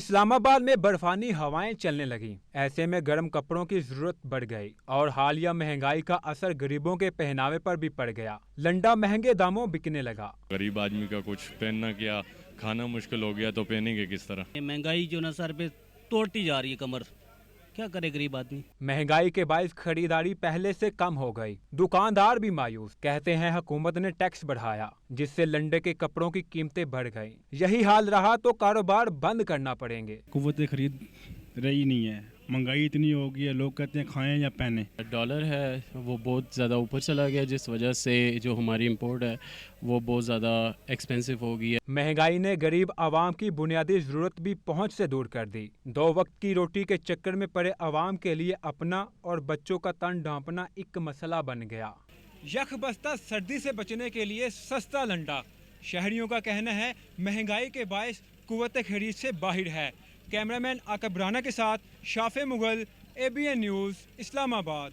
اسلام آباد میں برفانی ہوائیں چلنے لگیں، ایسے میں گرم کپڑوں کی ضرورت بڑھ گئی اور حالیہ مہنگائی کا اثر غریبوں کے پہناوے پر بھی پڑ گیا۔ لنڈا مہنگے داموں بکنے لگا۔ غریب آدمی کا کچھ پہننا کیا، کھانا مشکل ہو گیا تو پہنیں گے کس طرح؟ مہنگائی جو نا سر پہ توڑتی جا رہی ہے کمر، کیا کرے غریب آدمی؟ مہنگائی کے باعث خریداری پہلے سے کم ہو گئی، دکاندار بھی مایوس، کہتے ہیں حکومت نے ٹیکس بڑھایا جس سے لنڈے کے کپڑوں کی قیمتیں بڑھ گئیں، یہی حال رہا تو کاروبار بند کرنا پڑیں گے۔ قوت خرید رہی نہیں ہے، مہنگائی اتنی ہو گئی ہے، لوگ کہتے ہیں کھائیں یا پہنیں۔ ڈالر ہے وہ بہت زیادہ اوپر چلا گیا، جس وجہ سے جو ہماری امپورٹ ہے وہ بہت زیادہ ایکسپینسو ہو گئی ہے۔ مہنگائی نے غریب عوام کی بنیادی ضرورت بھی پہنچ سے دور کر دی۔ 2 وقت کی روٹی کے چکر میں پڑے عوام کے لیے اپنا اور بچوں کا تن ڈھانپنا ایک مسئلہ بن گیا۔ یک بستہ سردی سے بچنے کے لیے سستا لنڈا، شہریوں کا کہنا ہے مہنگائی کے باعث قوت خرید سے باہر ہے۔ کیمرہ مین عاقب رانا کے ساتھ شافع مغل، ABN نیوز، اسلام آباد۔